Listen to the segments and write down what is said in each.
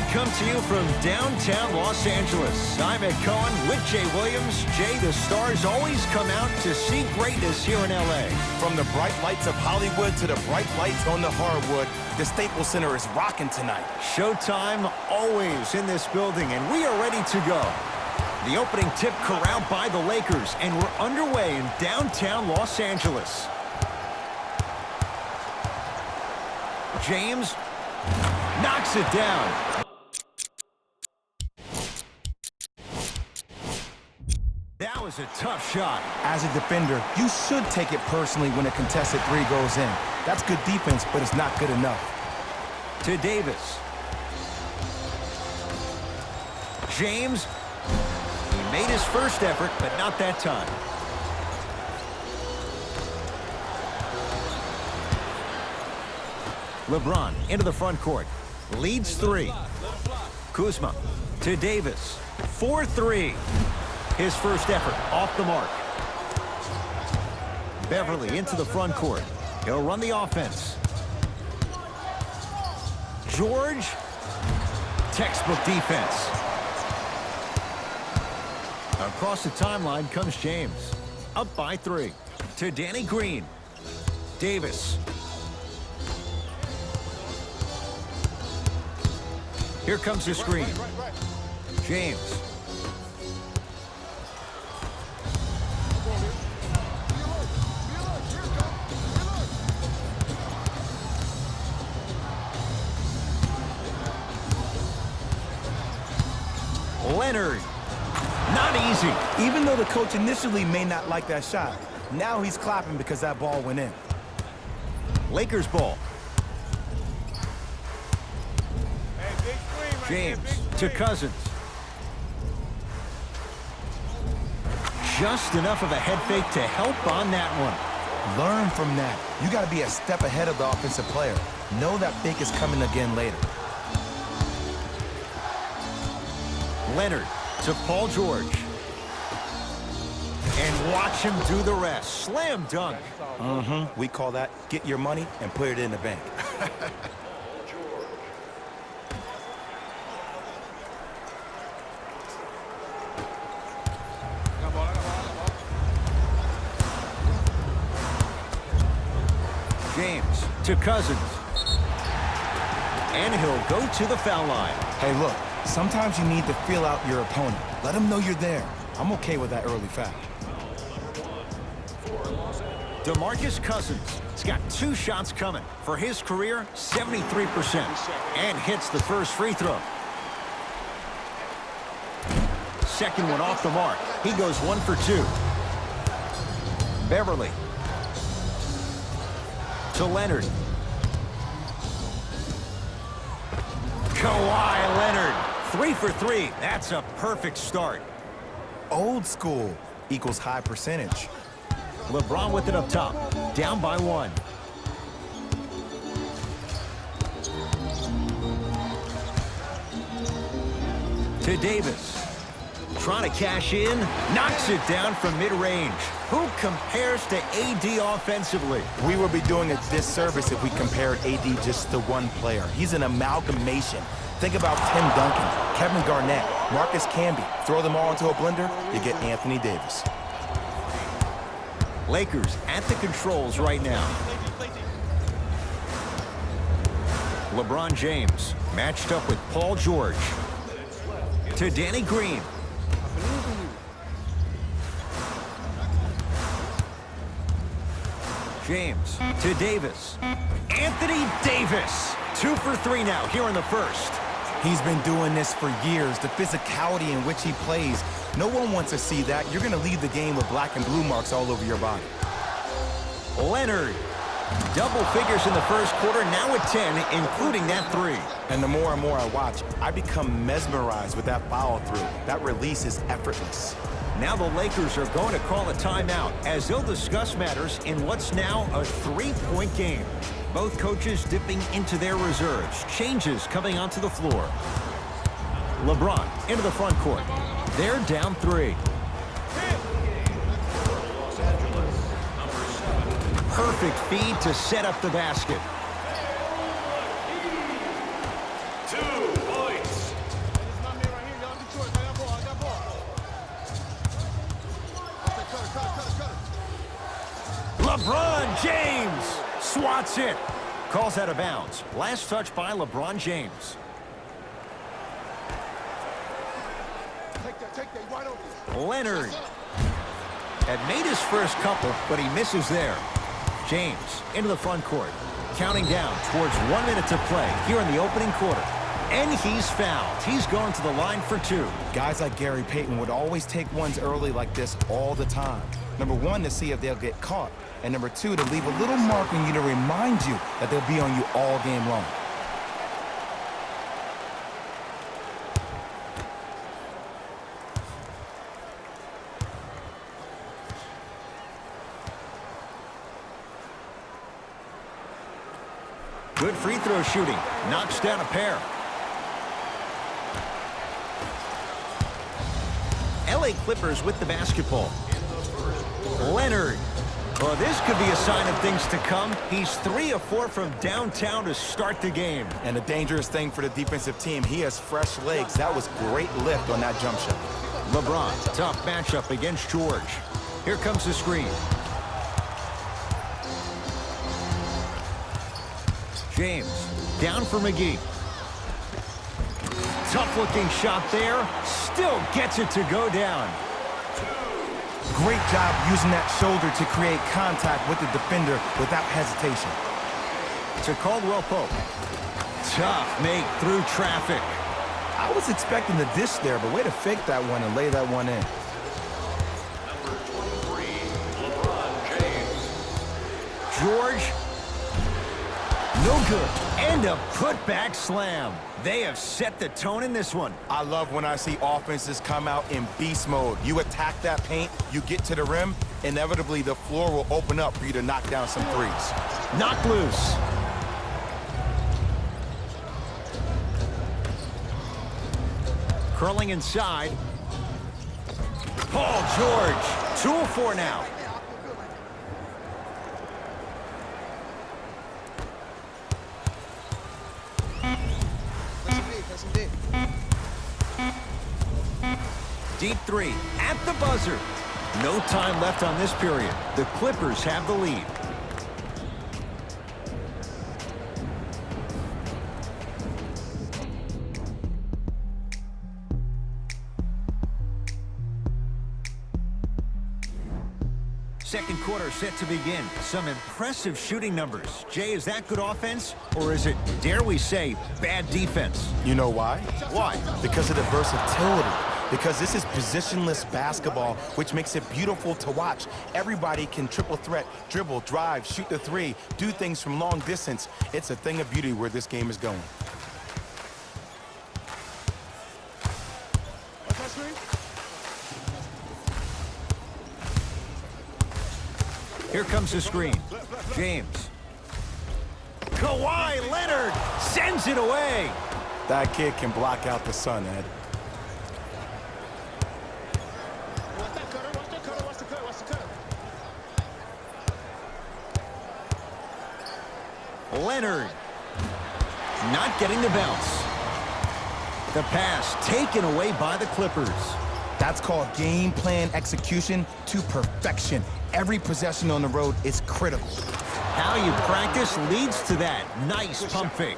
come to you from downtown Los Angeles. I'm Ed Cohen with Jay Williams. Jay, the stars always come out to see greatness here in L.A. From the bright lights of Hollywood to the bright lights on the hardwood, the Staples Center is rocking tonight. Showtime always in this building, and we are ready to go. The opening tip corralled by the Lakers, and we're underway in downtown Los Angeles. James knocks it down. That was a tough shot. As a defender, you should take it personally when a contested three goes in. That's good defense, but it's not good enough. To Davis. James. He made his first effort, but not that time. LeBron into the front court. Leads three. Kuzma to Davis. 4-3. His first effort off the mark. Beverly into the front court. He'll run the offense. George. Textbook defense. Across the timeline comes James. Up by 3. To Danny Green. Davis. Here comes the screen. James. Leonard. Not easy. Even though the coach initially may not like that shot, now he's clapping because that ball went in. Lakers ball. James to Cousins. Just enough of a head fake to help on that one. Learn from that. You got to be a step ahead of the offensive player. Know that fake is coming again later. Leonard to Paul George. And watch him do the rest. Slam dunk. We call that get your money and put it in the bank. James to Cousins. And he'll go to the foul line. Hey, look, sometimes you need to feel out your opponent. Let them know you're there. I'm okay with that early foul. DeMarcus Cousins has got 2 shots coming. For his career, 73%. And hits the first free throw. Second one off the mark. He goes 1 for 2. Beverly. To Leonard. Kawhi Leonard. 3 for 3. That's a perfect start. Old school equals high percentage. LeBron with it up top. Down by 1. To Davis. Trying to cash in. Knocks it down from mid-range. Who compares to AD offensively? We would be doing a disservice if we compared AD just to one player. He's an amalgamation. Think about Tim Duncan, Kevin Garnett, Marcus Camby. Throw them all into a blender, you get Anthony Davis. Lakers at the controls right now. LeBron James matched up with Paul George. To Danny Green. James to Davis. Anthony Davis. 2 for 3 now here in the first. He's been doing this for years. The physicality in which he plays. No one wants to see that. You're going to leave the game with black and blue marks all over your body. Leonard. Double figures in the first quarter, now at 10, including that 3. And the more and more I watch, I become mesmerized with that follow-through. That release is effortless. Now the Lakers are going to call a timeout as they'll discuss matters in what's now a 3-point game. Both coaches dipping into their reserves. Changes coming onto the floor. LeBron into the front court. They're down 3. Perfect feed to set up the basket. 2 points. LeBron James swats it. Calls out of bounds. Last touch by LeBron James. Leonard had made his first couple, but he misses there. James into the front court. Counting down towards 1 minute to play here in the opening quarter. And he's fouled. He's going to the line for 2. Guys like Gary Payton would always take ones early like this all the time. Number 1, to see if they'll get caught. And number 2, to leave a little mark on you to remind you that they'll be on you all game long. Good free throw shooting. Knocks down a pair. LA Clippers with the basketball. Leonard. Well, this could be a sign of things to come. He's 3 of 4 from downtown to start the game. And a dangerous thing for the defensive team, he has fresh legs. That was great lift on that jump shot. LeBron, tough matchup against George. Here comes the screen. James, down for McGee. Tough-looking shot there. Still gets it to go down. Great job using that shoulder to create contact with the defender without hesitation. To Caldwell Pope. Tough make through traffic. I was expecting the dish there, but way to fake that one and lay that one in. Number 23, LeBron James. George. No good. And a putback slam. They have set the tone in this one. I love when I see offenses come out in beast mode. You attack that paint, you get to the rim, inevitably the floor will open up for you to knock down some threes. Knocked loose. Curling inside. Paul George. 2 of 4 now. Deep 3 at the buzzer. No time left on this period. The Clippers have the lead. Second quarter set to begin. Some impressive shooting numbers. Jay, is that good offense? Or is it, dare we say, bad defense? You know why? Why? Because of the versatility. Because this is positionless basketball, which makes it beautiful to watch. Everybody can triple threat, dribble, drive, shoot the 3, do things from long distance. It's a thing of beauty where this game is going. Here comes the screen. James. Kawhi Leonard sends it away. That kid can block out the sun, Ed. Leonard not getting the bounce. The pass taken away by the Clippers. That's called game plan execution to perfection. Every possession on the road is critical. How you practice leads to that. Nice pump fake.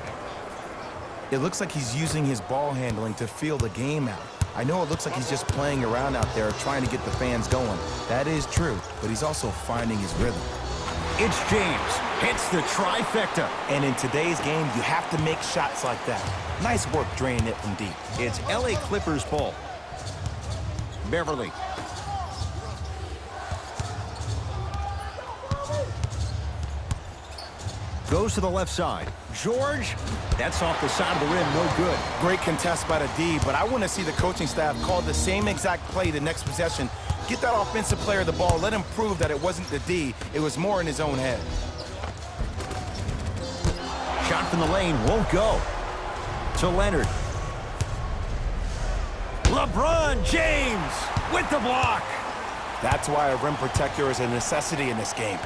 It looks like he's using his ball handling to feel the game out. I know it looks like he's just playing around out there trying to get the fans going. That is true, but he's also finding his rhythm. It's James. Hits the trifecta. And in today's game, you have to make shots like that. Nice work draining it from deep. It's LA Clippers ball. Beverly. Goes to the left side. George, that's off the side of the rim, no good. Great contest by the D, but I want to see the coaching staff call the same exact play the next possession. Get that offensive player the ball. Let him prove that it wasn't the D. It was more in his own head. Shot from the lane won't go. To Leonard. LeBron James with the block. That's why a rim protector is a necessity in this game.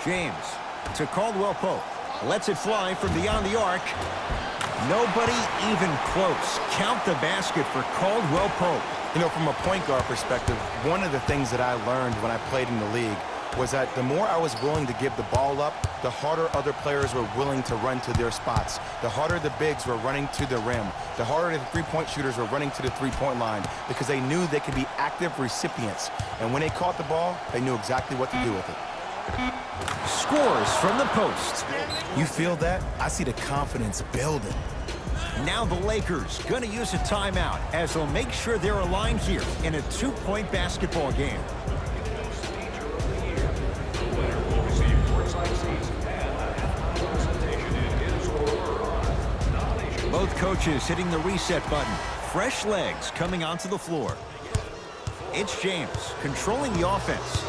James to Caldwell Pope. Lets it fly from beyond the arc. Nobody even close. Count the basket for Caldwell Pope. You know, from a point guard perspective, one of the things that I learned when I played in the league was that the more I was willing to give the ball up, the harder other players were willing to run to their spots. The harder the bigs were running to the rim. The harder the three-point shooters were running to the three-point line because they knew they could be active recipients. And when they caught the ball, they knew exactly what to do with it. Scores from the post. You feel that? I see the confidence building. Now the Lakers gonna use a timeout as they'll make sure they're aligned here in a two-point basketball game. Both coaches hitting the reset button. Fresh legs coming onto the floor. It's James controlling the offense.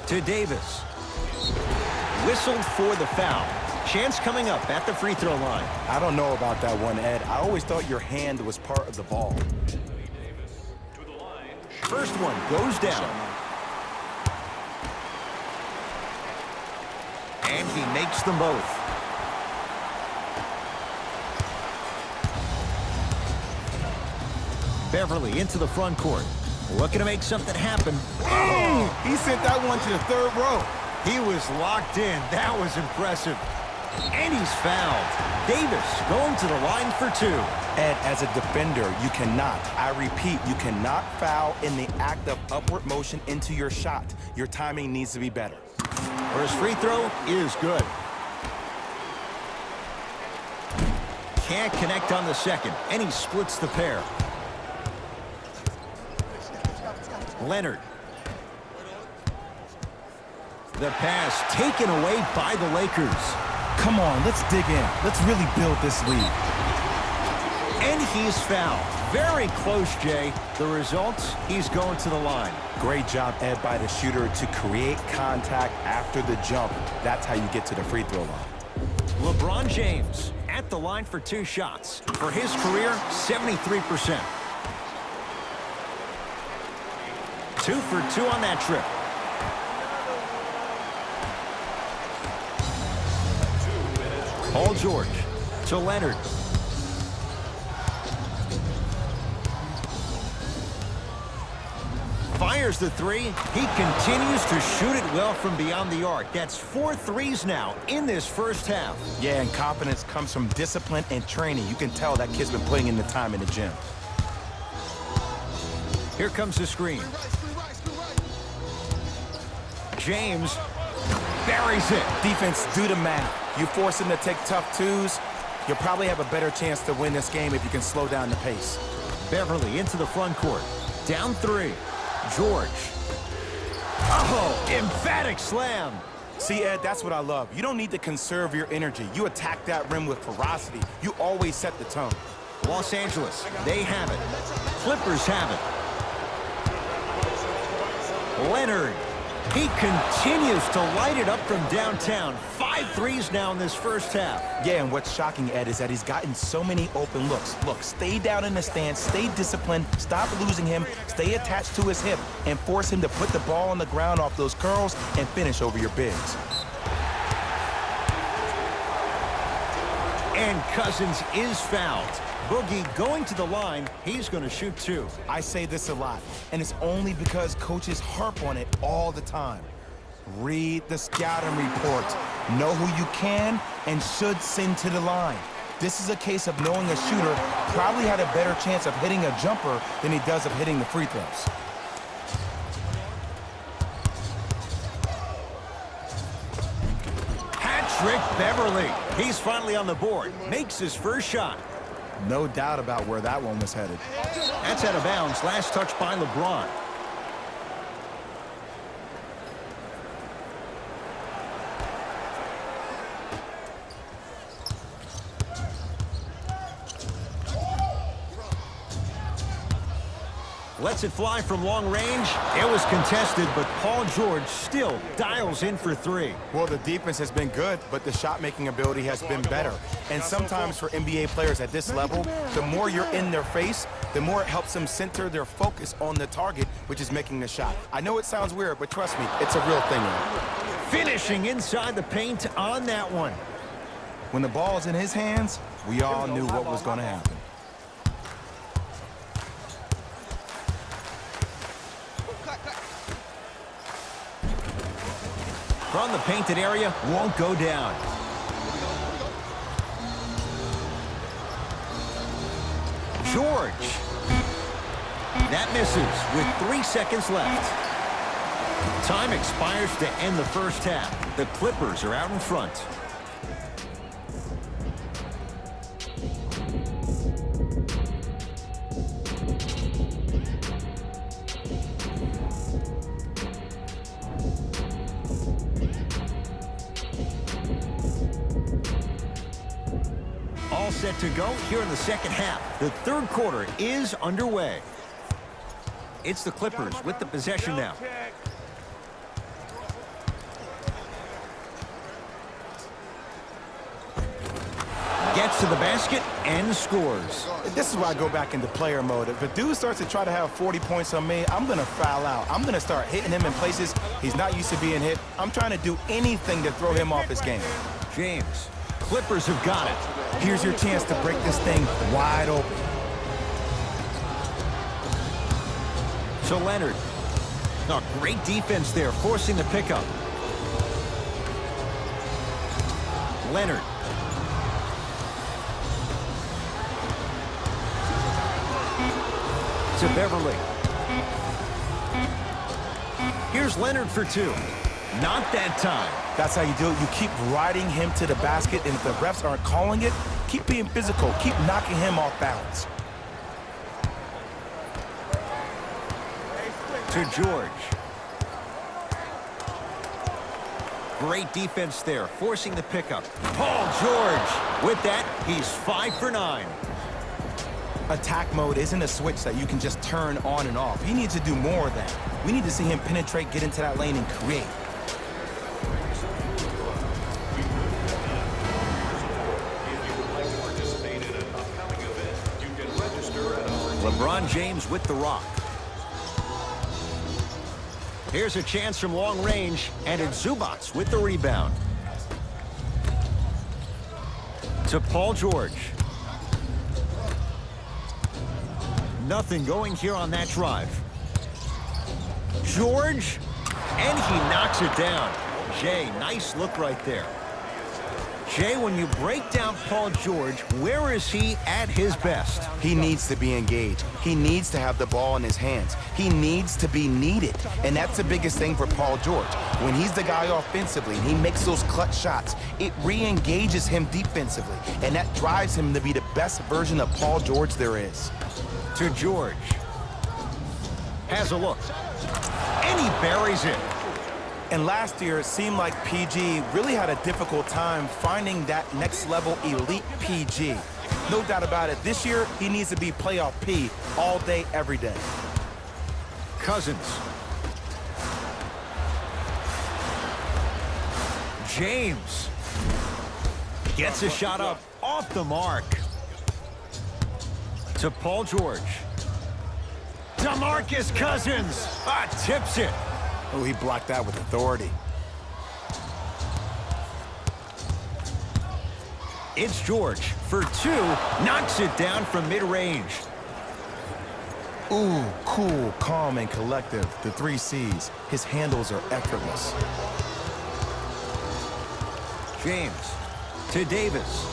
To Davis. Whistled for the foul. Chance coming up at the free throw line. I don't know about that one, Ed. I always thought your hand was part of the ball. First one goes down. And he makes them both. Beverly into the front court. Looking to make something happen. Oh, he sent that one to the third row. He was locked in. That was impressive. And he's fouled. Davis going to the line for two. Ed, as a defender, you cannot, I repeat, you cannot foul in the act of upward motion into your shot. Your timing needs to be better. First free throw is good. Can't connect on the second, and he splits the pair. Leonard. The pass taken away by the Lakers. Come on, let's dig in. Let's really build this lead. And he's fouled. Very close, Jay. The result, he's going to the line. Great job, Ed, by the shooter to create contact after the jump. That's how you get to the free throw line. LeBron James at the line for two shots. For his career, 73%. 2 for 2 on that trip. Paul George to Leonard. Fires the three. He continues to shoot it well from beyond the arc. That's 4 threes now in this first half. Yeah, and confidence comes from discipline and training. You can tell that kid's been putting in the time in the gym. Here comes the screen. James buries it. Defense, do the math. You force him to take tough twos, you'll probably have a better chance to win this game if you can slow down the pace. Beverly into the front court. Down 3. George. Oh, emphatic slam. See, Ed, that's what I love. You don't need to conserve your energy. You attack that rim with ferocity. You always set the tone. Los Angeles, they have it. Clippers have it. Leonard. He continues to light it up from downtown. 5 threes now in this first half. Yeah, and what's shocking, Ed, is that he's gotten so many open looks. Look, stay down in the stance, stay disciplined, stop losing him, stay attached to his hip, and force him to put the ball on the ground off those curls and finish over your bigs. And Cousins is fouled. Boogie going to the line. He's going to shoot 2. I say this a lot, and it's only because coaches harp on it all the time. Read the scouting report. Know who you can and should send to the line. This is a case of knowing a shooter probably had a better chance of hitting a jumper than he does of hitting the free throws. Patrick Beverly. He's finally on the board. Makes his first shot. No doubt about where that one was headed. That's out of bounds. Last touch by LeBron. Lets it fly from long range. It was contested, but Paul George still dials in for 3. Well, the defense has been good, but the shot-making ability has been better. And sometimes for NBA players at this level, the more you're in their face, the more it helps them center their focus on the target, which is making the shot. I know it sounds weird, but trust me, it's a real thing. Finishing inside the paint on that one. When the ball's in his hands, we all knew what was going to happen. From the painted area, won't go down. George. That misses with 3 seconds left. Time expires to end the first half. The Clippers are out in front. All set to go here in the second half. The third quarter is underway. It's the Clippers with the possession now. Gets to the basket and scores. This is why I go back into player mode. If a dude starts to try to have 40 points on me, I'm going to foul out. I'm going to start hitting him in places he's not used to being hit. I'm trying to do anything to throw him off his game. James, Clippers have got it. Here's your chance to break this thing wide open. To Leonard. Oh, great defense there, forcing the pickup. Leonard. To Beverly. Here's Leonard for two. Not that time. That's how you do it. You keep riding him to the basket, and if the refs aren't calling it, keep being physical. Keep knocking him off balance. To George. Great defense there, forcing the pickup. Paul George. With that, he's 5 for 9. Attack mode isn't a switch that you can just turn on and off. He needs to do more of that. We need to see him penetrate, get into that lane, and create. LeBron James with the rock. Here's a chance from long range, and it's Zubac with the rebound. To Paul George. Nothing going here on that drive. George, and he knocks it down. Jay, nice look right there. Jay, when you break down Paul George, where is he at his best? He needs to be engaged. He needs to have the ball in his hands. He needs to be needed. And that's the biggest thing for Paul George. When he's the guy offensively and he makes those clutch shots, it re-engages him defensively. And that drives him to be the best version of Paul George there is. To George. Has a look. And he buries it. And last year, it seemed like PG really had a difficult time finding that next-level elite PG. No doubt about it, this year, he needs to be playoff P all day, every day. Cousins. James. Gets a shot up off the mark. To Paul George. DeMarcus Cousins. Tips it. Oh, he blocked that with authority. It's George for two. Knocks it down from mid-range. Ooh, cool, calm, and collective. The 3 C's. His handles are effortless. James. To Davis.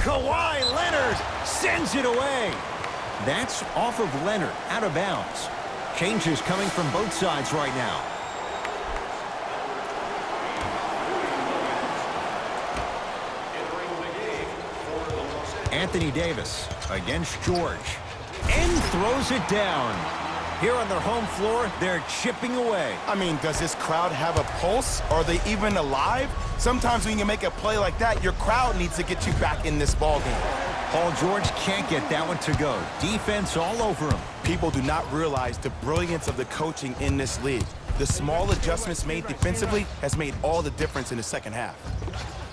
Kawhi Leonard sends it away. That's off of Leonard, out of bounds. Changes coming from both sides right now. Anthony Davis against George. And throws it down. Here on their home floor, they're chipping away. I mean, does this crowd have a pulse? Are they even alive? Sometimes when you make a play like that, your crowd needs to get you back in this ball game. Paul George can't get that one to go. Defense all over him. People do not realize the brilliance of the coaching in this league. The small adjustments made defensively has made all the difference in the second half.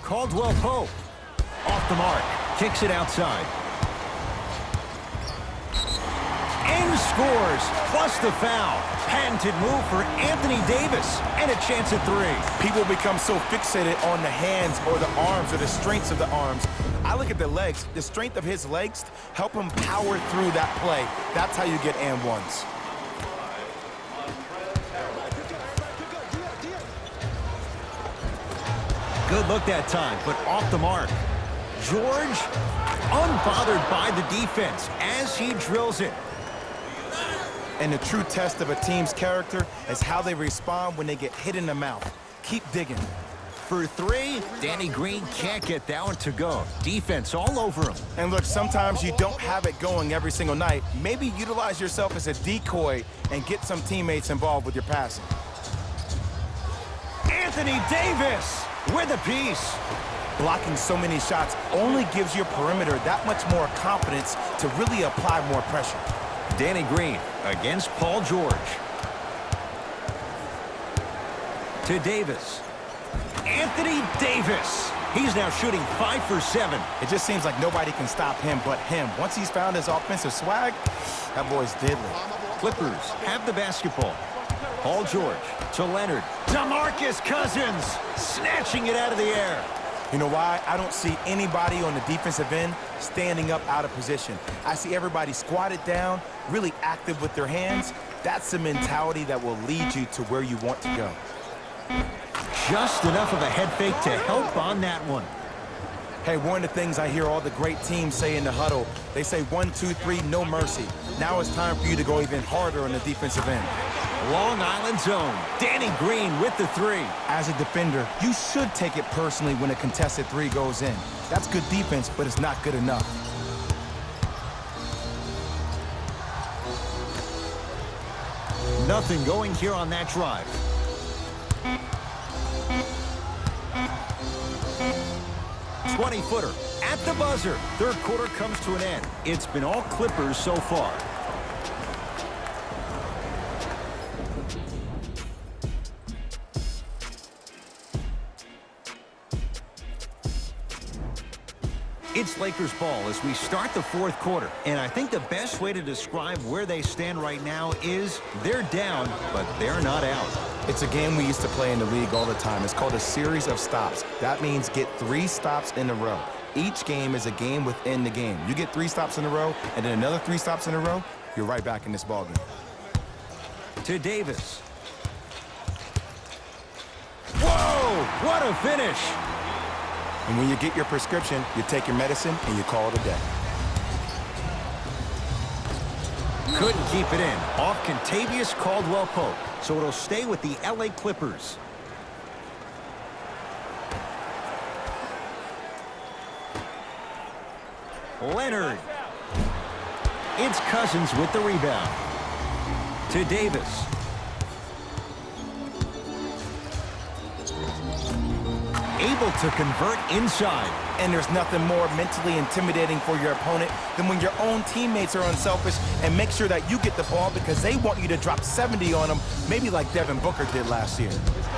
Caldwell Pope. Off the mark. Kicks it outside. and scores, plus the foul. Patented move for Anthony Davis, and a chance at three. People become so fixated on the hands or the arms or the strengths of the arms. I look at the legs. The strength of his legs help him power through that play. That's how you get and ones. Good look that time, but off the mark. George, unbothered by the defense as he drills it. And the true test of a team's character is how they respond when they get hit in the mouth. Keep digging. For three, Danny Green can't get that one to go. Defense all over him. And look, sometimes you don't have it going every single night. Maybe utilize yourself as a decoy and get some teammates involved with your passing. Anthony Davis with a piece. Blocking so many shots only gives your perimeter that much more confidence to really apply more pressure. Danny Green against Paul George. To Davis. Anthony Davis. He's now shooting 5 for 7. It just seems like nobody can stop him but him. Once he's found his offensive swag, that boy's deadly. Clippers have the basketball. Paul George to Leonard. DeMarcus Cousins snatching it out of the air. You know why? I don't see anybody on the defensive end standing up out of position. I see everybody squatted down, really active with their hands. That's the mentality that will lead you to where you want to go. Just enough of a head fake to help on that one. Hey, one of the things I hear all the great teams say in the huddle, they say 1, 2, 3, no mercy. Now it's time for you to go even harder on the defensive end. Long Island zone. Danny Green with the three. As a defender, you should take it personally when a contested three goes in. That's good defense, but it's not good enough. Nothing going here on that drive. Twenty-footer at the buzzer. Third quarter comes to an end. It's been all Clippers so far. It's Lakers ball as we start the fourth quarter. And I think the best way to describe where they stand right now is they're down, but they're not out. It's a game we used to play in the league all the time. It's called a series of stops. That means get 3 stops in a row. Each game is a game within the game. You get 3 stops in a row, and then another 3 stops in a row, you're right back in this ballgame. To Davis. Whoa! What a finish! And when you get your prescription, you take your medicine and you call it a day. Couldn't keep it in. Off Contavious Caldwell-Pope. So it'll stay with the LA Clippers. Leonard. It's Cousins with the rebound. To Davis. Able to convert inside. And there's nothing more mentally intimidating for your opponent than when your own teammates are unselfish and make sure that you get the ball because they want you to drop 70 on them, maybe like Devin Booker did last year.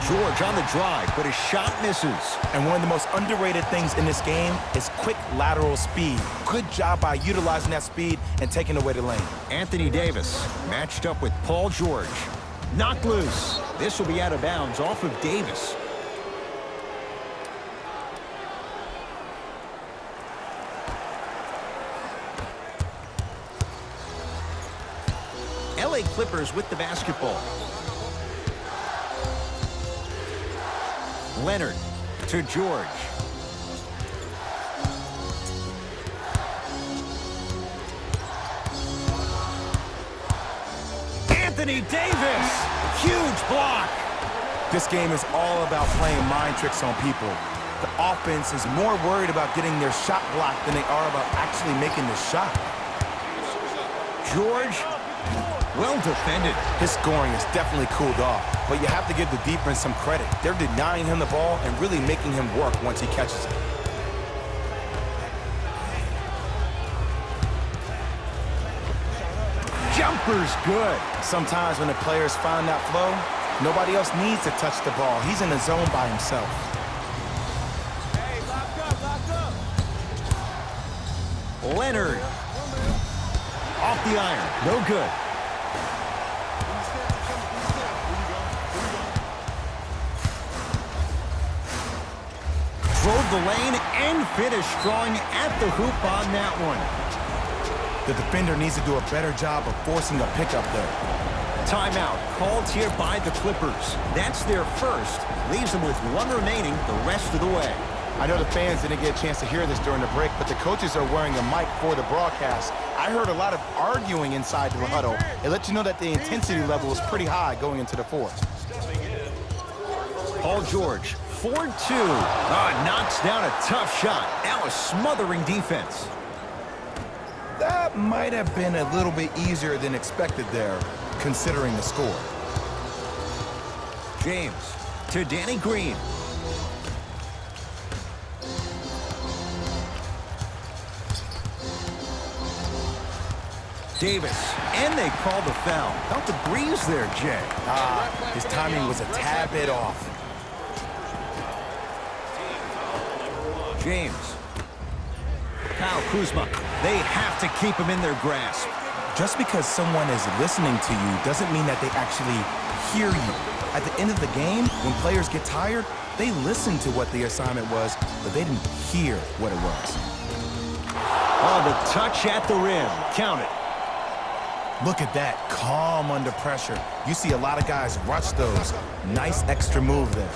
George on the drive, but his shot misses. And one of the most underrated things in this game is quick lateral speed. Good job by utilizing that speed and taking away the lane. Anthony Davis matched up with Paul George. Knocked loose. This will be out of bounds off of Davis. LA Clippers with the basketball. Leonard to George. Anthony Davis, huge block. This game is all about playing mind tricks on people. The offense is more worried about getting their shot blocked than they are about actually making the shot. George, well defended. His scoring is definitely cooled off, but you have to give the defense some credit. They're denying him the ball and really making him work once he catches it. Jumper's good. Sometimes when the players find that flow, nobody else needs to touch the ball. He's in the zone by himself. Hey, lock up, lock up. Leonard. Off the iron. No good. Drove the lane and finished strong at the hoop on that one. The defender needs to do a better job of forcing a pickup there. Timeout called here by the Clippers. That's their first. Leaves them with one remaining the rest of the way. I know the fans didn't get a chance to hear this during the break, but the coaches are wearing a mic for the broadcast. I heard a lot of arguing inside the huddle. It lets you know that the intensity level is pretty high going into the fourth. Paul George, 4-2. Knocks down a tough shot. Now a smothering defense. That might have been a little bit easier than expected there, considering the score. James to Danny Green. Davis, and they call the foul. Felt the breeze there, Jay. His timing was a tad bit off. James. Kyle Kuzma. They have to keep him in their grasp. Just because someone is listening to you doesn't mean that they actually hear you. At the end of the game, when players get tired, they listen to what the assignment was, but they didn't hear what it was. Oh, the touch at the rim. Count it. Look at that, calm under pressure. You see a lot of guys rush those. Nice extra move there.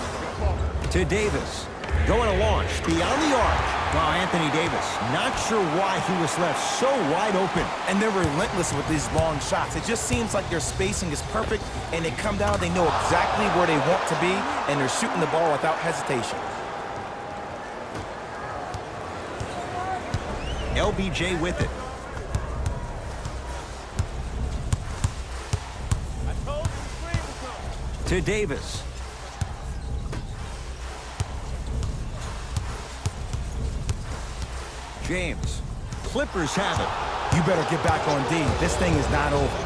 To Davis. Going to launch beyond the arc. Well, Anthony Davis, not sure why he was left so wide open. And they're relentless with these long shots. It just seems like their spacing is perfect, and they come down, they know exactly where they want to be, and they're shooting the ball without hesitation. LBJ with it. To Davis. James. Clippers have it. You better get back on D. This thing is not over.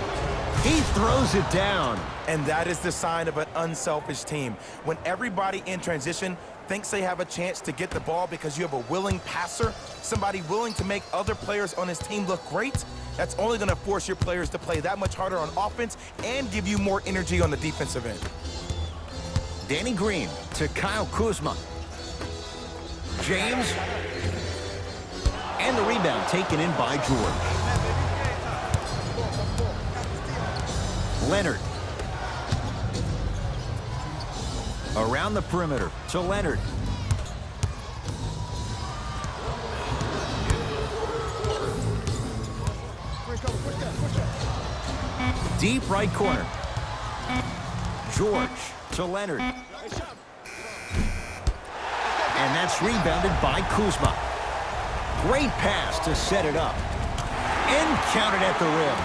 He throws it down. And that is the sign of an unselfish team. When everybody in transition thinks they have a chance to get the ball because you have a willing passer, somebody willing to make other players on his team look great, that's only going to force your players to play that much harder on offense and give you more energy on the defensive end. Danny Green to Kyle Kuzma. James. And the rebound taken in by George. Leonard. Around the perimeter to Leonard. Deep right corner. George to Leonard. And that's rebounded by Kuzma. Great pass to set it up. And counted at the rim.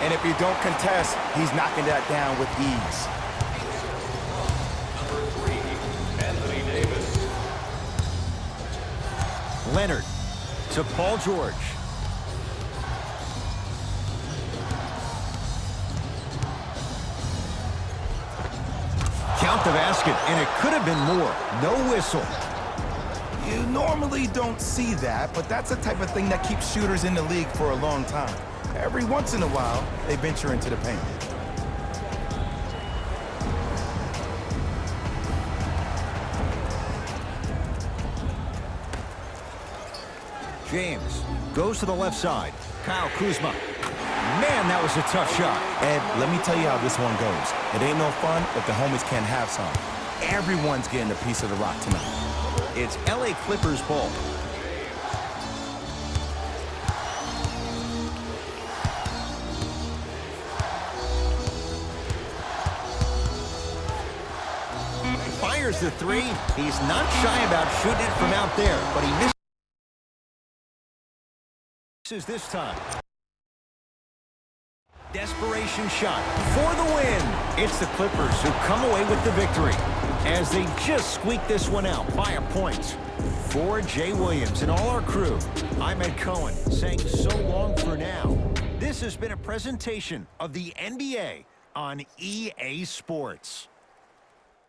And if you don't contest, he's knocking that down with ease. Leonard to Paul George. Count the basket, and it could have been more. No whistle. You normally don't see that, but that's the type of thing that keeps shooters in the league for a long time. Every once in a while, they venture into the paint. James goes to the left side. Kyle Kuzma. Man, that was a tough shot. Ed, let me tell you how this one goes. It ain't no fun if the homies can't have some. Everyone's getting a piece of the rock tonight. It's LA Clippers ball. Fires the three. He's not shy about shooting it from out there, but he misses this time. Desperation shot for the win. It's the Clippers who come away with the victory as they just squeak this one out by a point. For Jay Williams and all our crew, I'm Ed Cohen saying so long for now. This has been a presentation of the NBA on EA Sports.